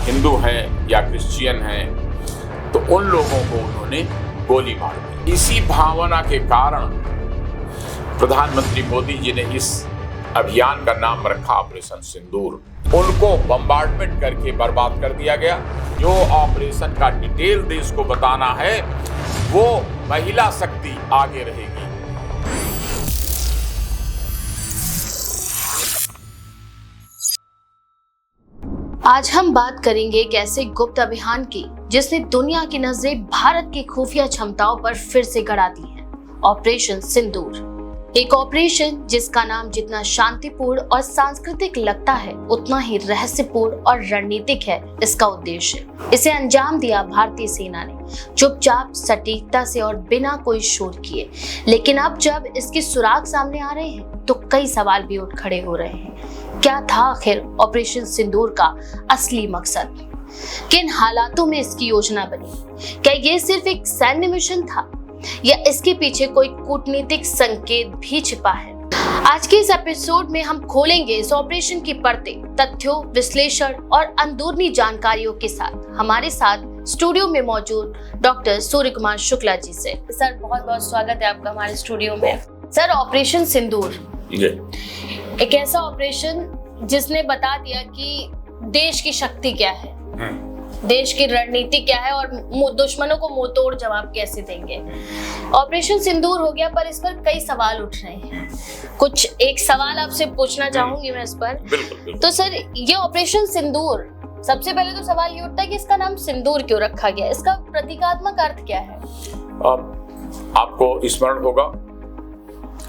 हिंदू हैं या क्रिश्चियन हैं, तो उन लोगों को उन्होंने गोली मार दी। इसी भावना के कारण प्रधानमंत्री मोदी जी ने इस अभियान का नाम रखा ऑपरेशन सिंदूर। उनको बम्बार्डमेंट करके बर्बाद कर दिया गया। जो ऑपरेशन का डिटेल देश को बताना है, वो महिला शक्ति आगे रहेगी। आज हम बात करेंगे एक ऐसे गुप्त अभियान की जिसने दुनिया की नजरें भारत की खुफिया क्षमताओं पर फिर से गड़ा दी हैं। ऑपरेशन सिंदूर, एक ऑपरेशन जिसका नाम जितना शांतिपूर्ण और सांस्कृतिक लगता है, उतना ही रहस्यपूर्ण और रणनीतिक है इसका उद्देश्य। इसे अंजाम दिया भारतीय सेना ने चुपचाप, सटीकता से और बिना कोई शोर किए। लेकिन अब जब इसके सुराग सामने आ रहे हैं तो कई सवाल भी उठ खड़े हो रहे हैं। क्या था आखिर ऑपरेशन सिंदूर का असली मकसद? किन हालातों में इसकी योजना बनी? क्या ये सिर्फ एक सैन्य मिशन था या इसके पीछे कोई कूटनीतिक संकेत भी छिपा है? आज के इस एपिसोड में हम खोलेंगे इस ऑपरेशन की परतें, तथ्यों, विश्लेषण और अंदरूनी जानकारियों के साथ। हमारे साथ स्टूडियो में मौजूद डॉक्टर सूर्य कुमार शुक्ला जी से। सर, बहुत बहुत स्वागत है आपका हमारे स्टूडियो में। सर, ऑपरेशन सिंदूर एक ऐसा ऑपरेशन जिसने बता दिया कि देश की शक्ति क्या है, देश की रणनीति क्या है और दुश्मनों को मुंहतोड़ जवाब कैसे देंगे। ऑपरेशन सिंदूर हो गया, पर इस पर कई सवाल उठ रहे हैं। कुछ एक सवाल आपसे पूछना चाहूंगी मैं इस पर। बिल्कुल। तो सर, ये ऑपरेशन सिंदूर, सबसे पहले तो सवाल ये उठता है कि इसका नाम सिंदूर क्यों रखा गया? इसका प्रतीकात्मक अर्थ क्या है? आपको स्मरण होगा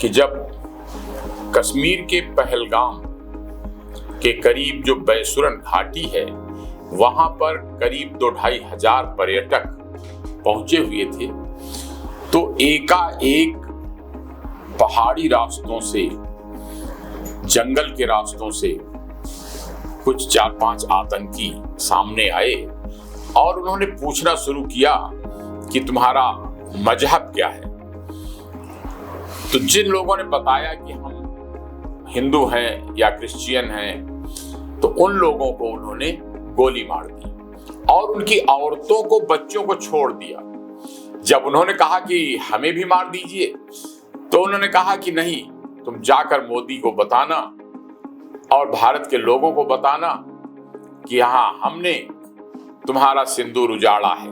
कि जब कश्मीर के पहलगाम के करीब जो बैसुरन घाटी है, वहां पर करीब 2-2.5 हजार पर्यटक पहुंचे हुए थे, तो एकाएक पहाड़ी रास्तों से, जंगल के रास्तों से कुछ 4-5 आतंकी सामने आए और उन्होंने पूछना शुरू किया कि तुम्हारा मजहब क्या है। तो जिन लोगों ने बताया कि हम हिंदू हैं या क्रिश्चियन हैं, तो उन लोगों को उन्होंने गोली मार दी और उनकी औरतों को, बच्चों को छोड़ दिया। जब उन्होंने कहा कि हमें भी मार दीजिए, तो उन्होंने कहा कि नहीं, तुम जाकर मोदी को बताना और भारत के लोगों को बताना कि हाँ, हमने तुम्हारा सिंदूर उजाड़ा है।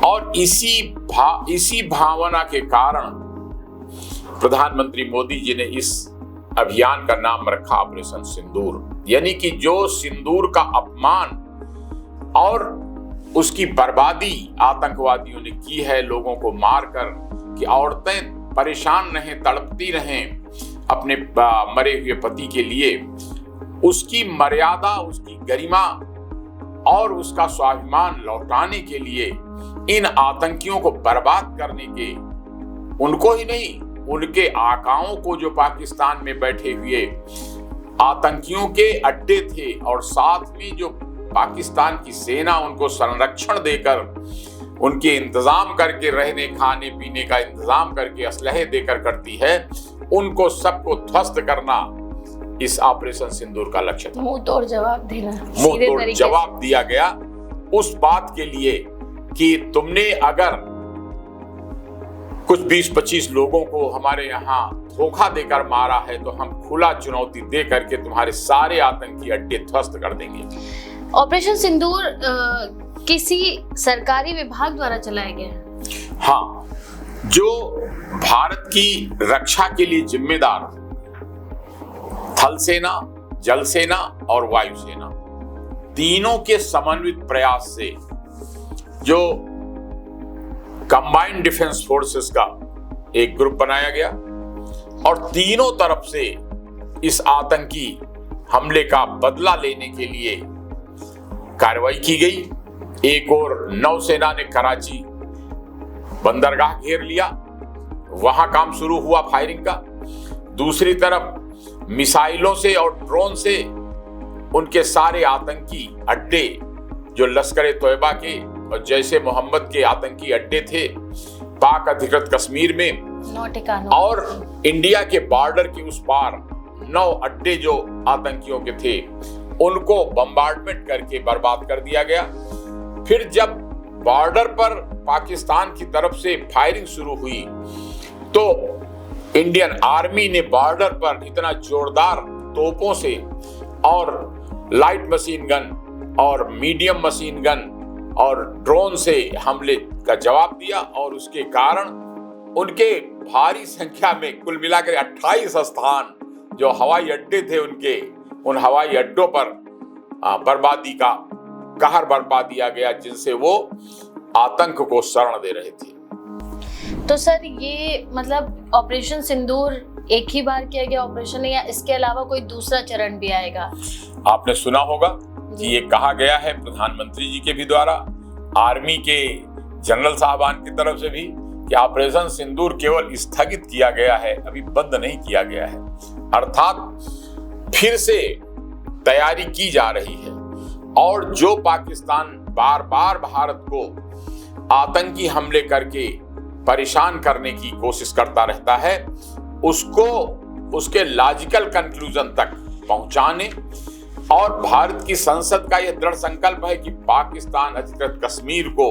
और इसी भावना के कारण प्रधानमंत्री मोदी जी ने इस अभियान का नाम रखा ऑपरेशन सिंदूर। यानी कि जो सिंदूर का अपमान और उसकी बर्बादी आतंकवादियों ने की है, लोगों को मारकर, कि औरतें परेशान रहें, तड़पती रहें अपने मरे हुए पति के लिए, उसकी मर्यादा, उसकी गरिमा और उसका स्वाभिमान लौटाने के लिए इन आतंकियों को बर्बाद करने के, उनको ही नहीं, उनके आकाओं को, जो पाकिस्तान में बैठे हुए आतंकियों के अड्डे थे, और साथ में जो पाकिस्तान की सेना उनको संरक्षण देकर, उनके इंतजाम करके, रहने खाने पीने का इंतजाम करके, असलहे देकर करती है, उनको सबको ध्वस्त करना इस ऑपरेशन सिंदूर का लक्ष्य था। मुंहतोड़ जवाब देना, मुंहतोड़ जवाब दिया गया उस बात के लिए कि तुमने अगर कुछ 20-25 लोगों को हमारे यहाँ धोखा देकर मारा है, तो हम खुला चुनौती दे करके तुम्हारे सारे आतंकी अड्डे ध्वस्त कर देंगे। ऑपरेशन सिंदूर किसी सरकारी विभाग द्वारा चलाया गया है? हाँ, जो भारत की रक्षा के लिए जिम्मेदार थल सेना, जल सेना और वायु सेना, तीनों के समन्वित प्रयास से जो कंबाइंड डिफेंस फोर्सेस का एक ग्रुप बनाया गया और तीनों तरफ से इस आतंकी हमले का बदला लेने के लिए कार्रवाई की गई। एक और नौसेना ने कराची बंदरगाह घेर लिया, वहां काम शुरू हुआ फायरिंग का। दूसरी तरफ मिसाइलों से और ड्रोन से उनके सारे आतंकी अड्डे, जो लश्कर तैयबा के और जैसे मोहम्मद के आतंकी अड्डे थे पाक अधिकृत कश्मीर में, और इंडिया के बॉर्डर के उस पार 9 अड्डे जो आतंकियों के थे, उनको बम्बार्डमेंट करके बर्बाद कर दिया गया। फिर जब बॉर्डर पर पाकिस्तान की तरफ से फायरिंग शुरू हुई तो इंडियन आर्मी ने बॉर्डर पर इतना जोरदार तोपों से और लाइट मशीन गन और मीडियम मशीन गन और ड्रोन से हमले का जवाब दिया, और उसके कारण उनके भारी संख्या में कुल मिलाकर 28 स्थान जो हवाई अड्डे थे उनके, उन हवाई अड्डों पर बर्बादी का कहर बरपा दिया गया, जिनसे वो आतंक को शरण दे रहे थे। तो सर ये मतलब ऑपरेशन सिंदूर एक ही बार किया गया ऑपरेशन है या इसके अलावा कोई दूसरा चरण भी आएगा? आपने सुना होगा कि ये कहा गया है प्रधानमंत्री जी के भी द्वारा, आर्मी के जनरल साहबान की तरफ से भी, कि ऑपरेशन सिंदूर केवल स्थगित किया गया है, अभी बंद नहीं किया गया है। अर्थात फिर से तैयारी की जा रही है, और जो पाकिस्तान बार बार भारत को आतंकी हमले करके परेशान करने की कोशिश करता रहता है, उसको उसके लॉजिकल कंक्लूजन तक पहुंचाने, और भारत की संसद का यह दृढ़ संकल्प है कि पाकिस्तान अधिकृत कश्मीर को,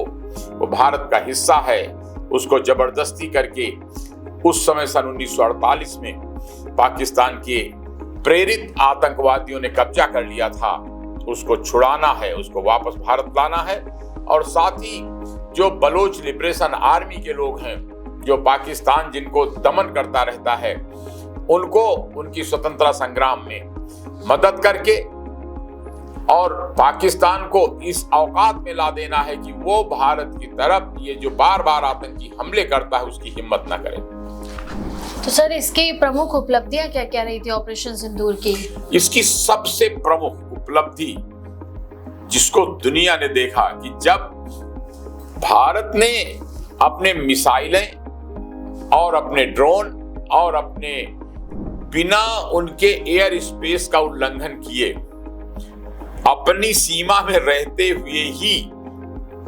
वो भारत का हिस्सा है, उसको जबरदस्ती करके उस समय सन 1948 में पाकिस्तान के प्रेरित आतंकवादियों ने कब्जा कर लिया था, उसको छुड़ाना है, उसको वापस भारत लाना है। और साथ ही जो बलोच लिबरेशन आर्मी के लोग हैं, जो पाकिस्तान जिनको दमन करता रहता है, उनको उनकी स्वतंत्रता संग्राम में मदद करके और पाकिस्तान को इस औकात में ला देना है कि वो भारत की तरफ ये जो बार बार आतंकी हमले करता है उसकी हिम्मत ना करे। तो सर इसकी प्रमुख उपलब्धियां क्या क्या रही थी ऑपरेशन सिंदूर की? इसकी सबसे प्रमुख उपलब्धि जिसको दुनिया ने देखा कि जब भारत ने अपने मिसाइलें और अपने ड्रोन और अपने बिना उनके एयर स्पेस का उल्लंघन किए अपनी सीमा में रहते हुए ही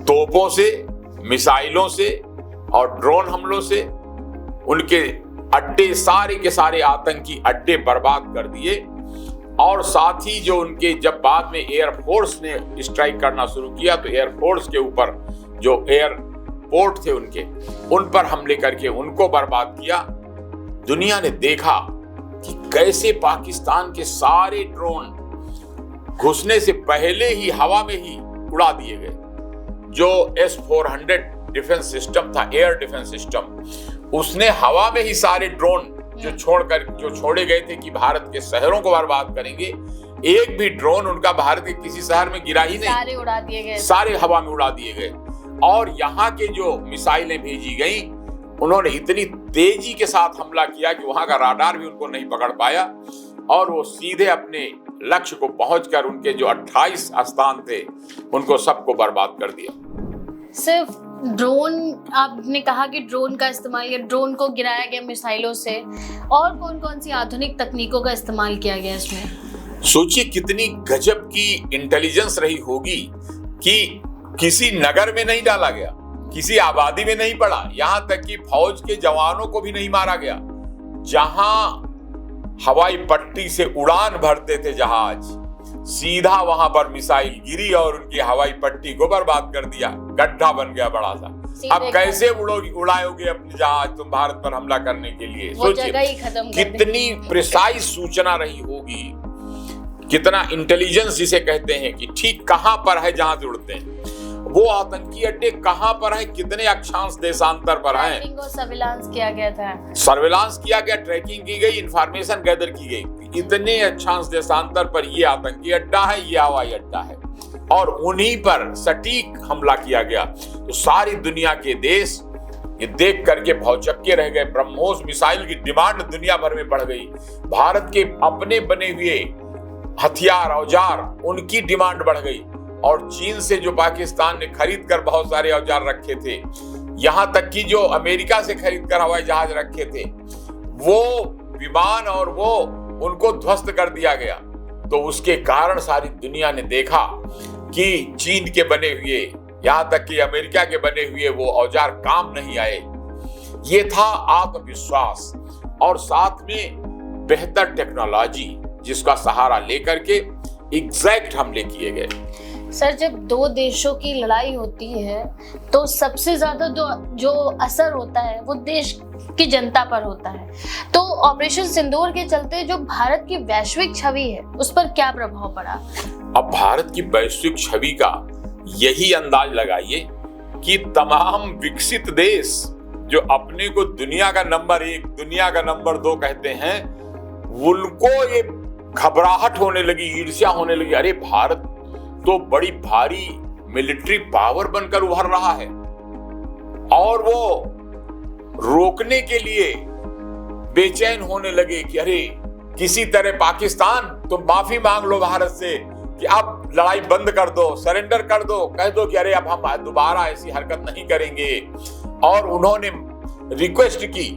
तोपों से, मिसाइलों से और ड्रोन हमलों से उनके अड्डे, सारे के सारे आतंकी अड्डे बर्बाद कर दिए। और साथ ही जो उनके जब बाद में एयरफोर्स ने स्ट्राइक करना शुरू किया तो एयरफोर्स के ऊपर जो एयरपोर्ट थे उनके, उन पर हमले करके उनको बर्बाद किया। दुनिया ने देखा कि कैसे पाकिस्तान के सारे ड्रोन घुसने से पहले ही हवा में ही उड़ा दिए गए। जो S-400 डिफेंस सिस्टम था, एयर डिफेंस सिस्टम, उसने हवा में ही सारे ड्रोन जो छोड़े गए थे कि भारत के शहरों को बर्बाद करेंगे, एक भी ड्रोन उनका भारत के किसी शहर में गिरा ही नहीं, सारे उड़ा दिए गए, सारे हवा में उड़ा दिए गए। और यहाँ के जो मिसाइलें भेजी गई, उन्होंने इतनी तेजी के साथ हमला किया कि वहां का राडार भी उनको नहीं पकड़ पाया, और वो सीधे अपने लक्ष्य को पहुंचकर उनके जो 28 स्थान थे उनको सबको बर्बाद कर दिया। सिर्फ ड्रोन, आपने कहा कि ड्रोन का इस्तेमाल किया, ड्रोन को गिराया गया मिसाइलों से, और कौन कौन सी आधुनिक तकनीकों का इस्तेमाल किया गया इसमें? सोचिए कितनी गजब की इंटेलिजेंस रही होगी कि किसी नगर में नहीं डाला गया, किसी आबादी में नहीं पड़ा, यहां तक कि फौज के जवानों को भी नहीं मारा गया। जहां हवाई पट्टी से उड़ान भरते थे जहाज, सीधा वहां पर मिसाइल गिरी और उनकी हवाई पट्टी को बर्बाद कर दिया, गड्ढा बन गया बड़ा सा। अब कैसे उड़ाओगे अपने जहाज तुम भारत पर हमला करने के लिए? सोचिए कितनी प्रिसाइज सूचना रही होगी, कितना इंटेलिजेंस जिसे कहते हैं कि ठीक कहां पर है जहाज उड़ते हैं, वो आतंकी अड्डे कहां पर हैं, कितने अक्षांश देशांतर पर हैं। सर्विलांस किया गया था, सर्विलांस किया गया, ट्रैकिंग की गई, इंफॉर्मेशन गैदर की गई, इतने अक्षांश देशांतर पर ये आतंकी अड्डा है, ये हवाई अड्डा है, और उन्हीं पर सटीक हमला किया गया। तो सारी दुनिया के देश ये देख करके भौचक्के रह गए। ब्रह्मोस मिसाइल की डिमांड दुनिया भर में बढ़ गई। भारत के अपने बने हुए हथियार, औजार, उनकी डिमांड बढ़ गई। और चीन से जो पाकिस्तान ने खरीद कर बहुत सारे औजार रखे थे, यहां तक कि जो अमेरिका से खरीद कर हवाई जहाज रखे थे, वो विमान और वो उनको ध्वस्त कर दिया गया। तो उसके कारण सारी दुनिया ने देखा कि चीन के बने हुए, यहां तक कि अमेरिका के बने हुए वो औजार काम नहीं आए। ये था आत्मविश्वास और साथ में बेहतर टेक्नोलॉजी, जिसका सहारा लेकर के एग्जैक्ट हमले किए गए। सर, जब दो देशों की लड़ाई होती है तो सबसे ज्यादा जो असर होता है वो देश की जनता पर होता है। तो ऑपरेशन सिंदूर के चलते जो भारत की वैश्विक छवि है उस पर क्या प्रभाव पड़ा? अब भारत की वैश्विक छवि का यही अंदाज लगाइए कि तमाम विकसित देश जो अपने को दुनिया का नंबर 1, दुनिया का नंबर 2 कहते हैं, उनको ये घबराहट होने लगी, ईर्ष्या होने लगी। अरे भारत तो बड़ी भारी मिलिट्री पावर बनकर उभर रहा है और वो रोकने के लिए बेचैन होने लगे कि अरे किसी तरह पाकिस्तान तुम माफी मांग लो भारत से कि अब लड़ाई बंद कर दो, सरेंडर कर दो, कह दो कि अरे अब हम दोबारा ऐसी हरकत नहीं करेंगे। और उन्होंने रिक्वेस्ट की,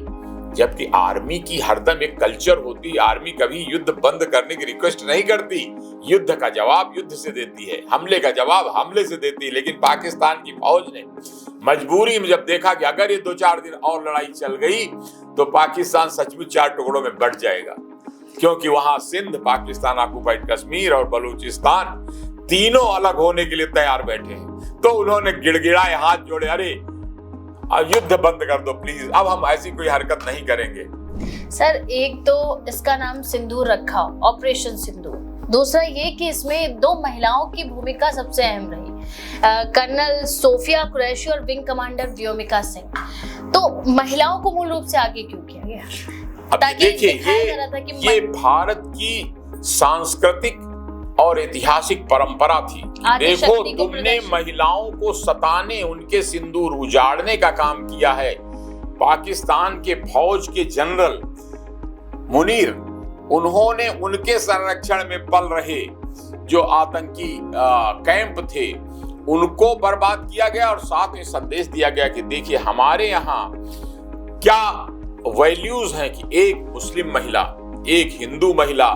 जबकि आर्मी की हरदम एक कल्चर होती है, आर्मी कभी युद्ध बंद करने की रिक्वेस्ट नहीं करती, युद्ध का जवाब युद्ध से देती है, हमले का जवाब हमले से देती है। लेकिन पाकिस्तान की फौज ने मजबूरी में जब देखा कि अगर ये 2-4 दिन और लड़ाई चल गई तो पाकिस्तान सचमुच 4 टुकड़ों में बंट जाएगा, क्योंकि वहां सिंध, पाकिस्तान ऑक्युपाइड कश्मीर और बलूचिस्तान तीनों अलग होने के लिए तैयार बैठे हैं। तो उन्होंने गिड़गिड़ाए, हाथ जोड़े, अरे युद्ध बंद कर दो प्लीज, अब हम ऐसी कोई हरकत नहीं करेंगे। सर, एक तो इसका नाम सिंदूर रखा, ऑपरेशन सिंदूर। दूसरा ये कि इसमें 2 महिलाओं की भूमिका सबसे अहम रही, कर्नल सोफिया कुरैशी और विंग कमांडर व्योमिका सिंह। तो महिलाओं को मूल रूप से आगे क्यों किया गया? अब देखिए, ये भारत की सांस्कृतिक और ऐतिहासिक परंपरा थी। देखो, तुमने महिलाओं को सताने, उनके सिंदूर उजाड़ने का काम किया है। पाकिस्तान के फौज के जनरल मुनीर, उन्होंने उनके संरक्षण में पल रहे जो आतंकी कैंप थे उनको बर्बाद किया गया और साथ में संदेश दिया गया कि देखिए हमारे यहाँ क्या वैल्यूज हैं कि एक मुस्लिम महिला, एक हिंदू महिला,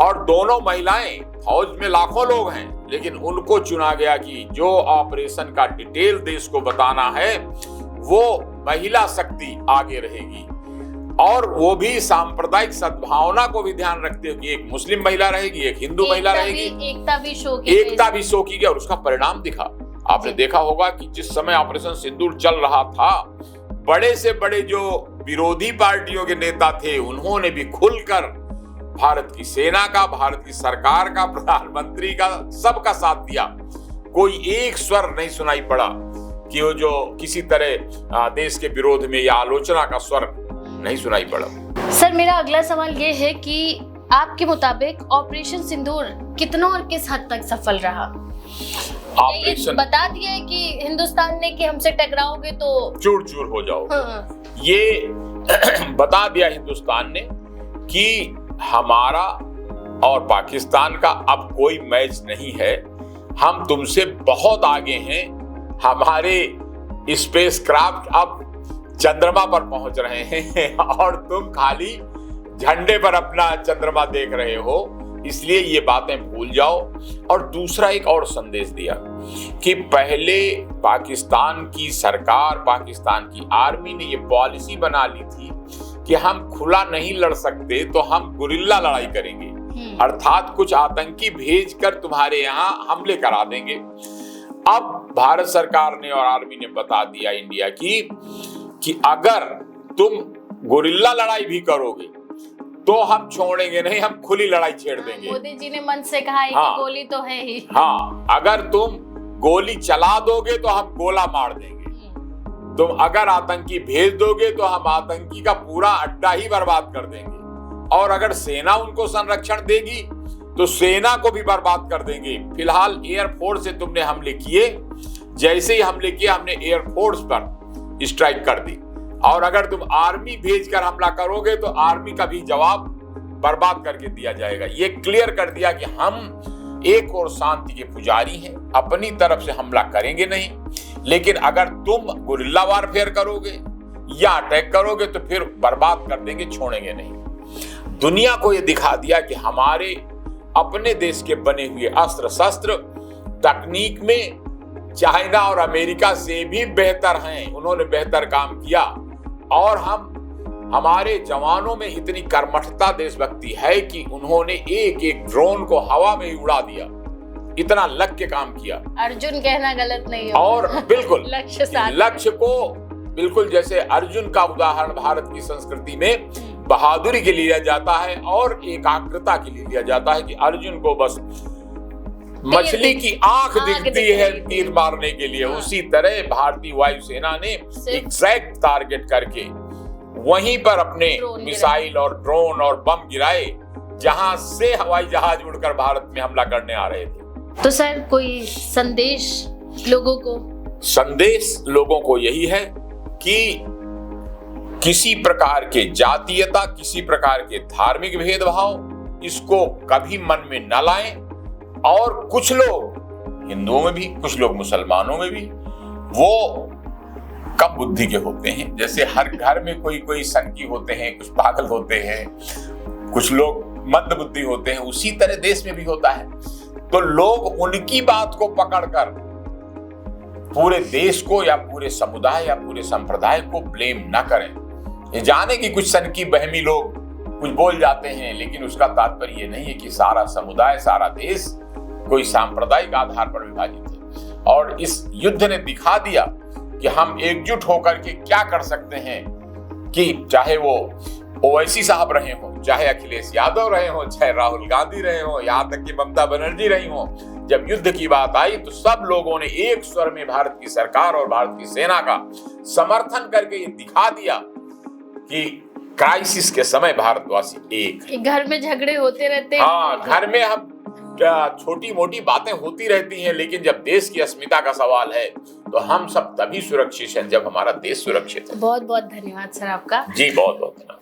और दोनों महिलाएं, फौज में लाखों लोग हैं लेकिन उनको चुना गया कि जो ऑपरेशन का डिटेल देश को बताना है वो महिला शक्ति आगे रहेगी, और वो भी सांप्रदायिक सद्भावना को भी ध्यान रखते हुए कि एक मुस्लिम महिला रहेगी, एक हिंदू महिला रहेगी। एकता भी शो की गई और उसका परिणाम दिखा। आपने देखा होगा कि जिस समय ऑपरेशन सिंदूर चल रहा था, बड़े से बड़े जो विरोधी पार्टियों के नेता थे उन्होंने भी खुलकर भारत की सेना का, भारत की सरकार का, प्रधानमंत्री का, सबका साथ दिया। कोई एक स्वर नहीं सुनाई पड़ा कि वो जो किसी तरह देश के विरोध में या आलोचना का स्वर नहीं सुनाई पड़ा। सर, मेरा अगला सवाल ये है कि आपके मुताबिक ऑपरेशन सिंदूर कितना और किस हद तक सफल रहा? ये बता दिया है कि हिंदुस्तान ने कि हमसे टकराओगे तो चूर चूर हो जाओगे। ये बता दिया हिंदुस्तान ने कि हमारा और पाकिस्तान का अब कोई मैच नहीं है, हम तुमसे बहुत आगे हैं, हमारे स्पेसक्राफ्ट अब चंद्रमा पर पहुंच रहे हैं और तुम खाली झंडे पर अपना चंद्रमा देख रहे हो, इसलिए ये बातें भूल जाओ। और दूसरा एक और संदेश दिया कि पहले पाकिस्तान की सरकार, पाकिस्तान की आर्मी ने ये पॉलिसी बना ली थी कि हम खुला नहीं लड़ सकते तो हम गुरिल्ला लड़ाई करेंगे, अर्थात कुछ आतंकी भेजकर तुम्हारे यहाँ हमले करा देंगे। अब भारत सरकार ने और आर्मी ने बता दिया इंडिया की कि अगर तुम गुरिल्ला लड़ाई भी करोगे तो हम छोड़ेंगे नहीं, हम खुली लड़ाई छेड़ देंगे। मोदी जी ने मन से कहा है कि गोली तो है ही। हाँ, अगर तुम गोली चला दोगे तो हम गोला मार देंगे, तुम अगर आतंकी भेज दोगे तो हम आतंकी का पूरा अड्डा ही बर्बाद कर देंगे, और अगर सेना उनको संरक्षण देगी तो सेना को भी बर्बाद कर देंगे। फिलहाल एयरफोर्स से तुमने हमले किए, जैसे ही हमले किए हमने एयरफोर्स पर स्ट्राइक कर दी, और अगर तुम आर्मी भेजकर हमला करोगे तो आर्मी का भी जवाब बर्बाद करके दिया जाएगा। ये क्लियर कर दिया कि हम एक और शांति के पुजारी हैं, अपनी तरफ से हमला करेंगे नहीं, लेकिन अगर तुम गुरिल्ला वारफेयर करोगे या अटैक करोगे तो फिर बर्बाद कर देंगे, छोड़ेंगे नहीं। दुनिया को ये दिखा दिया कि हमारे अपने देश के बने हुए अस्त्र शस्त्र तकनीक में चाइना और अमेरिका से भी बेहतर हैं, उन्होंने बेहतर काम किया, और हम हमारे जवानों में इतनी कर्मठता, देशभक्ति है कि उन्होंने एक एक ड्रोन को हवा में ही उड़ा दिया, इतना लग के काम किया। अर्जुन कहना गलत नहीं है। और बिल्कुल लक्ष्य को बिल्कुल, जैसे अर्जुन का उदाहरण भारत की संस्कृति में बहादुरी के लिए लिया जाता है और एकाग्रता के लिए लिया जाता है कि अर्जुन को बस मछली की आंख दिखती है तीर मारने के लिए। उसी तरह भारतीय वायुसेना ने एग्जैक्ट टारगेट करके वहीं पर अपने मिसाइल और ड्रोन और बम गिराए जहां से हवाई जहाज उड़कर भारत में हमला करने आ रहे थे। तो सर कोई संदेश लोगों को? संदेश लोगों को यही है कि किसी प्रकार के जातीयता, किसी प्रकार के धार्मिक भेदभाव, इसको कभी मन में न लाएं। और कुछ लोग हिंदुओं में भी, कुछ लोग मुसलमानों में भी, वो कम बुद्धि के होते हैं। जैसे हर घर में कोई संकी होते हैं, कुछ पागल होते हैं, कुछ लोग मंद बुद्धि होते हैं, उसी तरह देश में भी होता है। तो लोग उनकी बात को पकड़कर पूरे देश को या पूरे समुदाय या पूरे संप्रदाय को ब्लेम न करें। ये जाने कि कुछ सनकी बहमी लोग कुछ बोल जाते हैं, लेकिन उसका तात्पर्य ये नहीं है कि सारा समुदाय, सारा देश कोई सांप्रदायिक आधार पर विभाजित है। और इस युद्ध ने दिखा दिया कि हम एकजुट होकर के क्या कर सकते हैं, कि चाहे वो ओवैसी साहब रहे हो, चाहे अखिलेश यादव रहे हो, चाहे राहुल गांधी रहे हो, यहाँ तक कि ममता बनर्जी रही हो, जब युद्ध की बात आई तो सब लोगों ने एक स्वर में भारत की सरकार और भारत की सेना का समर्थन करके ये दिखा दिया कि क्राइसिस के समय भारतवासी एक। घर में झगड़े होते रहते हैं। हाँ, घर में हम छोटी मोटी बातें होती रहती हैं, लेकिन जब देश की अस्मिता का सवाल है तो हम सब तभी सुरक्षित हैं जब हमारा देश सुरक्षित है। बहुत बहुत धन्यवाद सर आपका। जी, बहुत बहुत धन्यवाद।